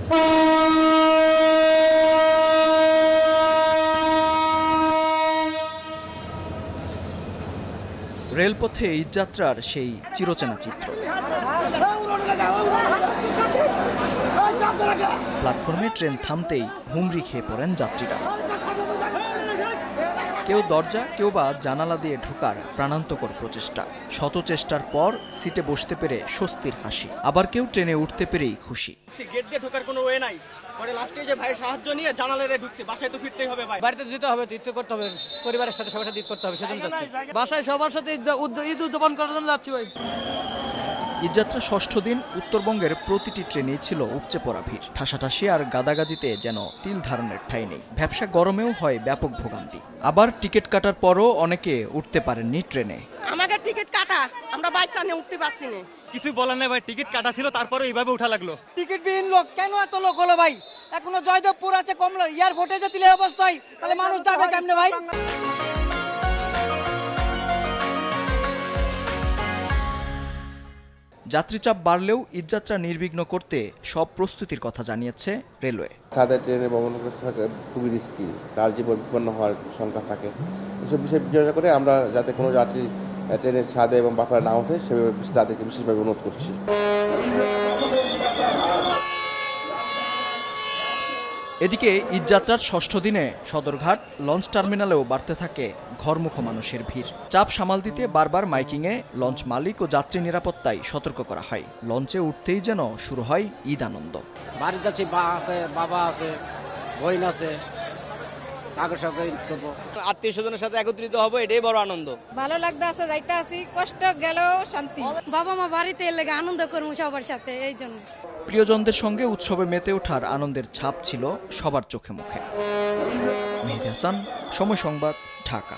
রেলপথে ঈদযাত্রার সেই চিরচেনা চিত্র। প্ল্যাটফর্মে ট্রেন থামতেই হুমড়ি খেয়ে পড়েন যাত্রীরা। কেউ দরজা, কেউ বা জানালা দিয়ে ঢোকার প্রাণান্তকর প্রচেষ্টা। শত চেষ্টার পর সিটে বসতে পেরে স্বস্তির হাসি। আবার কেউ ট্রেনে উঠতে পেরেই খুশি। গেট দিয়ে ঢোকার কোনো ওয়ে নাই, পরে লাস্টে যে ভাই সাহায্য নিয়ে জানালা দিয়ে ঢুকছি। বাসায় তো ফিরতেই হবে ভাই, বাড়িতে যেতে হবে, ঈদ করতে হবে, পরিবারের সাথে সবার সাথে ঈদ করতে হবে, সেজন্য যাচ্ছি। বাসায় সবার সাথে ঈদ উদযাপন করার জন্য যাচ্ছি ভাই। ঈদযাত্রা ষষ্ঠ দিন উত্তরবঙ্গের প্রতিটি ট্রেনেই ছিল উপচে পড়া ভিড়। ঠাসাঠাসি আর গাদাগাদিতে যেন তিল ধারণের ঠাঁই নেই। ব্যবসা গরমেও হয় ব্যাপক ভোগান্তি। আবার টিকিট কাটার পরও অনেকে উঠতে পারেননি ট্রেনে। আমাদের টিকিট কাটা, আমরা বাচ্চা নিয়ে উঠতে পারছি না। কিছু বলার নেই ভাই, টিকিট কাটা ছিল, তারপরে এইভাবে উঠা লাগলো। টিকিট বিহীন লোক কেন এত লোক হলো ভাই? এখনো জয়দেবপুর আছে, কমলা এয়ারপোর্টে যে তিলে অবস্থায়, তাহলে মানুষ যাবে কেমনে ভাই? যাত্রীচাপ বাড়লেও ঈদযাত্রা নির্বিঘ্ন করতে সব প্রস্তুতির কথা জানিয়েছে রেলওয়ে। তাদের ট্রেনে ভ্রমণ করতে থাকে খুবই রিস্কি, তার জীবন বিপন্ন হওয়ার সংখ্যা থাকে। এসব বিষয় বিবেচনা করে আমরা যাতে কোনো যাত্রী ট্রেনের ছাদে এবং বাফারে না ওঠে সেভাবে তাদেরকে বিশেষভাবে অনুরোধ করছি। এদিকে ঈদযাত্রার ষষ্ঠ দিনে সদরঘাট লঞ্চ টার্মিনালেও বাড়তে থাকে ঘরমুখো মানুষের ভিড়। চাপ সামাল দিতে বারবার মাইকিংয়ে লঞ্চ মালিক ও যাত্রী নিরাপত্তায় সতর্ক করা হয়। লঞ্চে উঠতেই যেন শুরু হয় ঈদ আনন্দ। বাড়ি যাচ্ছি, মা আছে, বাবা আছে, বোন আছে, আত্মীয় স্বজনের সাথে একত্রিত হবো, এটাই বড় আনন্দ। ভালো লাগতে আছে, যাইতে আসি, কষ্ট গেলেও শান্তি। বাবা মা বাড়িতে এলে আনন্দ করবো সবার সাথে, এই জন্য। প্রিয়জনদের সঙ্গে উৎসবে মেতে ওঠার আনন্দের ছাপ ছিল সবার চোখে মুখে। মেহেদী হাসান, সময় সংবাদ, ঢাকা।